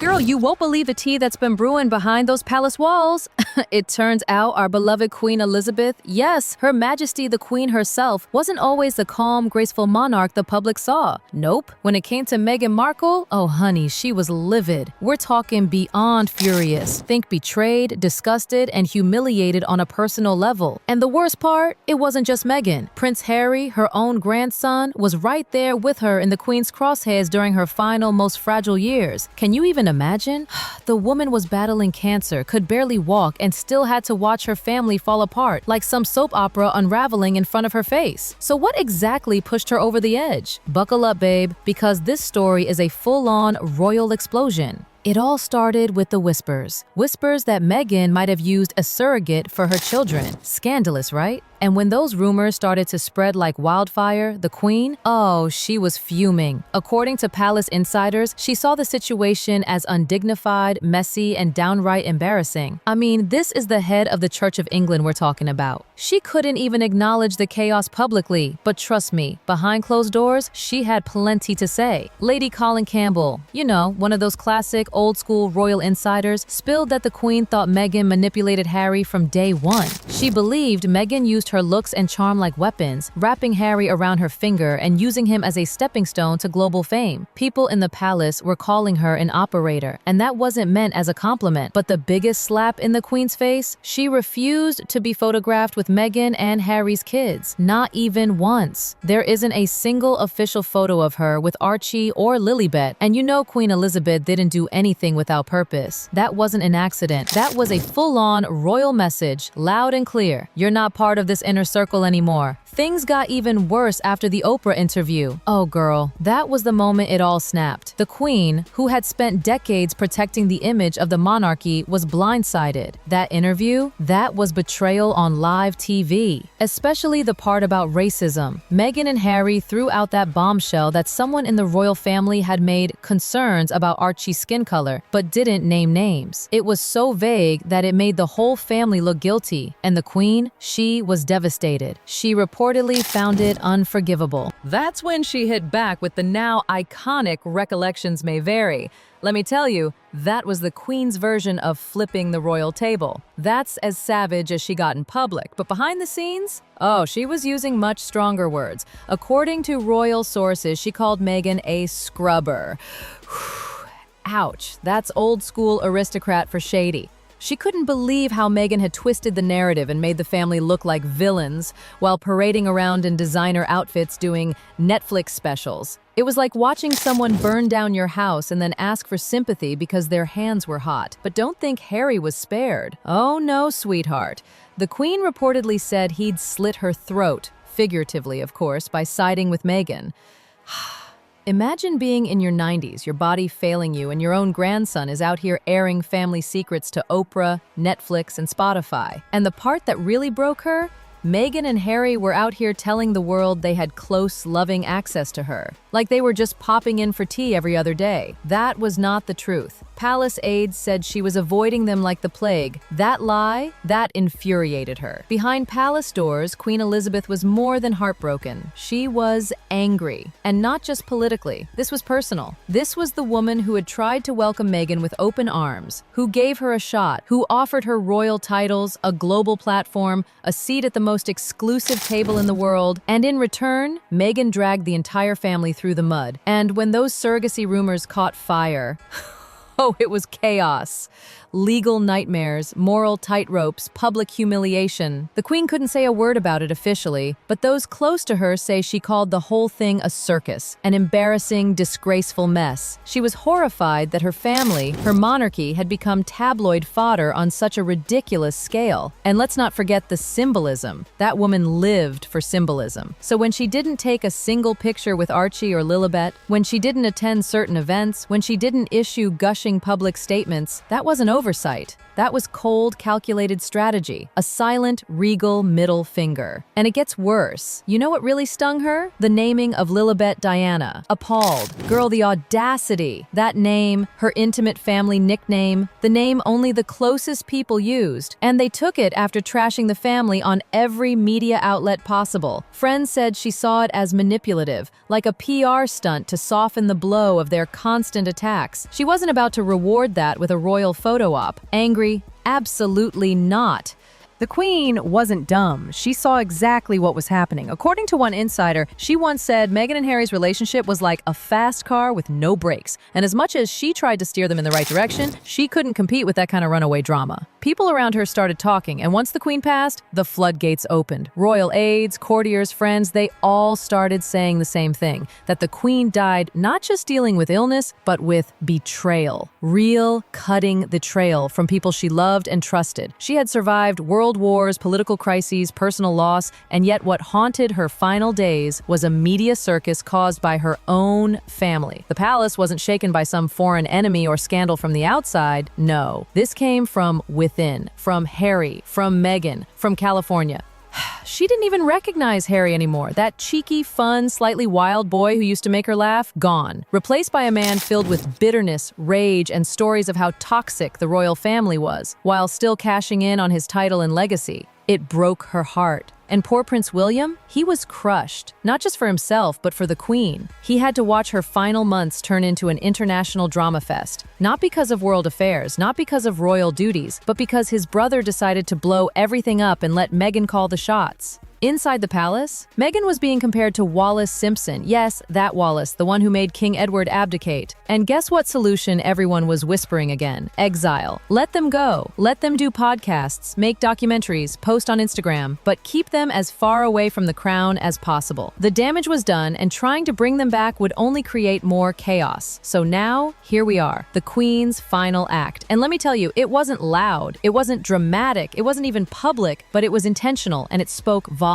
Girl, you won't believe the tea that's been brewing behind those palace walls. It turns out our beloved Queen Elizabeth, yes, Her Majesty the Queen herself, wasn't always the calm, graceful monarch the public saw. Nope. When it came to Meghan Markle, oh honey, she was livid. We're talking beyond furious. Think betrayed, disgusted, and humiliated on a personal level. And the worst part, it wasn't just Meghan. Prince Harry, her own grandson, was right there with her in the Queen's crosshairs during her final, most fragile years. Can you even imagine? The woman was battling cancer, could barely walk, and still had to watch her family fall apart like some soap opera unraveling in front of her face. So what exactly pushed her over the edge? Buckle up, babe, because this story is a full-on royal explosion. It all started with the whispers. Whispers that Meghan might have used a surrogate for her children. Scandalous, right? And when those rumors started to spread like wildfire, the Queen, oh, she was fuming. According to palace insiders, she saw the situation as undignified, messy, and downright embarrassing. I mean, this is the head of the Church of England we're talking about. She couldn't even acknowledge the chaos publicly, but trust me, behind closed doors, she had plenty to say. Lady Colin Campbell, you know, one of those classic old-school royal insiders, spilled that the Queen thought Meghan manipulated Harry from day one. She believed Meghan used her looks and charm like weapons, wrapping Harry around her finger and using him as a stepping stone to global fame. People in the palace were calling her an operator, and that wasn't meant as a compliment. But the biggest slap in the Queen's face? She refused to be photographed with Meghan and Harry's kids. Not even once. There isn't a single official photo of her with Archie or Lilibet, and you know Queen Elizabeth didn't do anything without purpose. That wasn't an accident. That was a full-on royal message, loud and clear. You're not part of this inner circle anymore. Things got even worse after the Oprah interview. Oh girl, that was the moment it all snapped. The Queen, who had spent decades protecting the image of the monarchy, was blindsided. That interview? That was betrayal on live TV. Especially the part about racism. Meghan and Harry threw out that bombshell that someone in the royal family had made concerns about Archie's skin color, but didn't name names. It was so vague that it made the whole family look guilty. And the Queen, she was devastated. She reportedly found it unforgivable. That's when she hit back with the now iconic "recollections may vary." Let me tell you, that was the Queen's version of flipping the royal table. That's as savage as she got in public, but behind the scenes? Oh, she was using much stronger words. According to royal sources, she called Meghan a scrubber. Ouch, that's old school aristocrat for shady. She couldn't believe how Meghan had twisted the narrative and made the family look like villains while parading around in designer outfits doing Netflix specials. It was like watching someone burn down your house and then ask for sympathy because their hands were hot. But don't think Harry was spared. Oh no, sweetheart. The Queen reportedly said he'd slit her throat, figuratively of course, by siding with Meghan. Imagine being in your 90s, your body failing you, and your own grandson is out here airing family secrets to Oprah, Netflix, and Spotify. And the part that really broke her? Meghan and Harry were out here telling the world they had close, loving access to her. Like they were just popping in for tea every other day. That was not the truth. Palace aides said she was avoiding them like the plague. That lie, that infuriated her. Behind palace doors, Queen Elizabeth was more than heartbroken. She was angry. And not just politically. This was personal. This was the woman who had tried to welcome Meghan with open arms, who gave her a shot, who offered her royal titles, a global platform, a seat at the most exclusive table in the world, and in return, Meghan dragged the entire family through the mud. And when those surrogacy rumors caught fire, oh, it was chaos. Legal nightmares, moral tightropes, public humiliation. The Queen couldn't say a word about it officially, but those close to her say she called the whole thing a circus, an embarrassing, disgraceful mess. She was horrified that her family, her monarchy, had become tabloid fodder on such a ridiculous scale. And let's not forget the symbolism. That woman lived for symbolism. So when she didn't take a single picture with Archie or Lilibet, when she didn't attend certain events, when she didn't issue gushing public statements, that wasn't oversight. That was cold, calculated strategy, a silent, regal middle finger. And it gets worse. You know what really stung her? The naming of Lilibet Diana. Appalled. Girl, the audacity. That name, her intimate family nickname, the name only the closest people used. And they took it after trashing the family on every media outlet possible. Friends said she saw it as manipulative, like a PR stunt to soften the blow of their constant attacks. She wasn't about to to reward that with a royal photo op. Angry? Absolutely not. The Queen wasn't dumb. She saw exactly what was happening. According to one insider, she once said Meghan and Harry's relationship was like a fast car with no brakes. And as much as she tried to steer them in the right direction, she couldn't compete with that kind of runaway drama. People around her started talking, and once the Queen passed, the floodgates opened. Royal aides, courtiers, friends, they all started saying the same thing, that the Queen died not just dealing with illness, but with betrayal. Real, cutting the trail from people she loved and trusted. She had survived world wars, political crises, personal loss, and yet what haunted her final days was a media circus caused by her own family. The palace wasn't shaken by some foreign enemy or scandal from the outside. No, this came from within, from Harry, from Meghan, from California. She didn't even recognize Harry anymore. That cheeky, fun, slightly wild boy who used to make her laugh, gone. Replaced by a man filled with bitterness, rage, and stories of how toxic the royal family was, while still cashing in on his title and legacy. It broke her heart. And poor Prince William, he was crushed, not just for himself, but for the Queen. He had to watch her final months turn into an international drama fest, not because of world affairs, not because of royal duties, but because his brother decided to blow everything up and let Meghan call the shots. Inside the palace, Meghan was being compared to Wallace Simpson. Yes, that Wallace, the one who made King Edward abdicate. And guess what solution everyone was whispering again? Exile. Let them go. Let them do podcasts, make documentaries, post on Instagram, but keep them as far away from the crown as possible. The damage was done, and trying to bring them back would only create more chaos. So now, here we are, the Queen's final act. And let me tell you, it wasn't loud, it wasn't dramatic, it wasn't even public, but it was intentional, and it spoke volumes.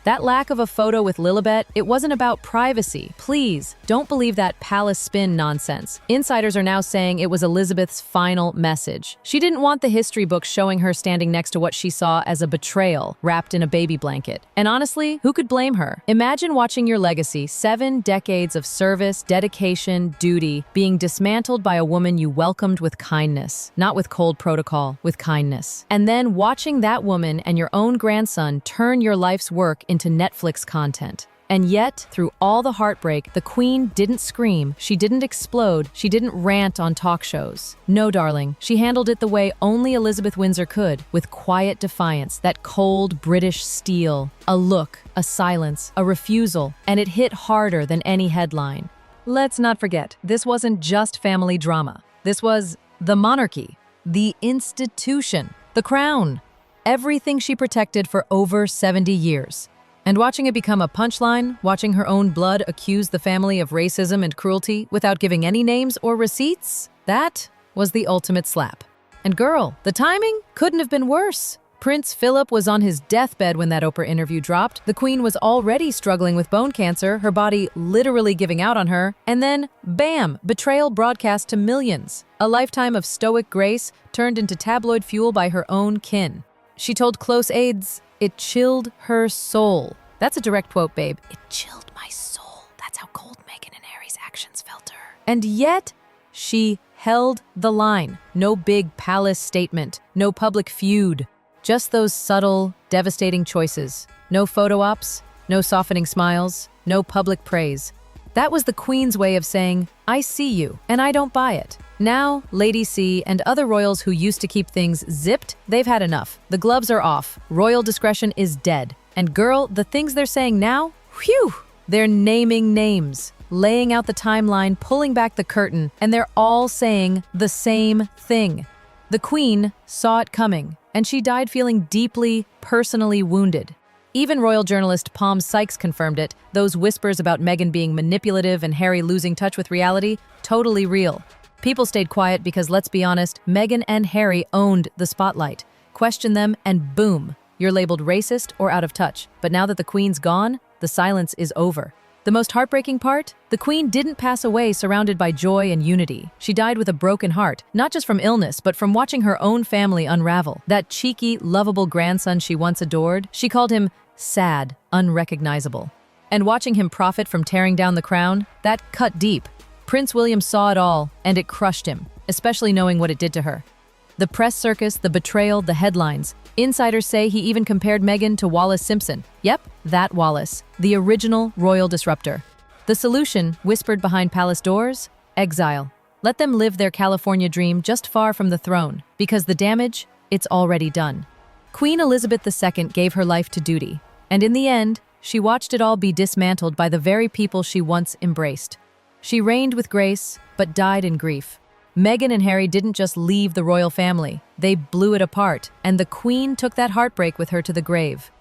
That lack of a photo with Lilibet, it wasn't about privacy. Please, don't believe that palace spin nonsense. Insiders are now saying it was Elizabeth's final message. She didn't want the history books showing her standing next to what she saw as a betrayal, wrapped in a baby blanket. And honestly, who could blame her? Imagine watching your legacy, 7 decades of service, dedication, duty, being dismantled by a woman you welcomed with kindness, not with cold protocol, with kindness. And then watching that woman and your own grandson turn your life's work into Netflix content. And yet, through all the heartbreak, the Queen didn't scream, she didn't explode, she didn't rant on talk shows. No, darling, she handled it the way only Elizabeth Windsor could, with quiet defiance, that cold British steel, a look, a silence, a refusal, and it hit harder than any headline. Let's not forget, this wasn't just family drama. This was the monarchy, the institution, the crown. Everything she protected for over 70 years. And watching it become a punchline, watching her own blood accuse the family of racism and cruelty without giving any names or receipts, that was the ultimate slap. And girl, the timing couldn't have been worse. Prince Philip was on his deathbed when that Oprah interview dropped. The Queen was already struggling with bone cancer, her body literally giving out on her, and then, bam, betrayal broadcast to millions. A lifetime of stoic grace turned into tabloid fuel by her own kin. She told close aides, "It chilled her soul." That's a direct quote, babe. "It chilled my soul." That's how cold Meghan and Harry's actions felt to her. And yet, she held the line. No big palace statement, no public feud. Just those subtle, devastating choices. No photo ops, no softening smiles, no public praise. That was the Queen's way of saying, "I see you, and I don't buy it." Now, Lady C and other royals who used to keep things zipped, they've had enough. The gloves are off. Royal discretion is dead. And girl, the things they're saying now, whew! They're naming names, laying out the timeline, pulling back the curtain, and they're all saying the same thing. The Queen saw it coming, and she died feeling deeply, personally wounded. Even royal journalist Palm Sykes confirmed it. Those whispers about Meghan being manipulative and Harry losing touch with reality, totally real. People stayed quiet because, let's be honest, Meghan and Harry owned the spotlight. Question them and boom, you're labeled racist or out of touch. But now that the Queen's gone, the silence is over. The most heartbreaking part? The Queen didn't pass away surrounded by joy and unity. She died with a broken heart, not just from illness, but from watching her own family unravel. That cheeky, lovable grandson she once adored, she called him sad, unrecognizable. And watching him profit from tearing down the crown, that cut deep. Prince William saw it all, and it crushed him, especially knowing what it did to her. The press circus, the betrayal, the headlines. Insiders say he even compared Meghan to Wallace Simpson. Yep, that Wallace, the original royal disruptor. The solution, whispered behind palace doors? Exile. Let them live their California dream just far from the throne, because the damage, it's already done. Queen Elizabeth II gave her life to duty, and in the end, she watched it all be dismantled by the very people she once embraced. She reigned with grace, but died in grief. Meghan and Harry didn't just leave the royal family, they blew it apart, and the Queen took that heartbreak with her to the grave.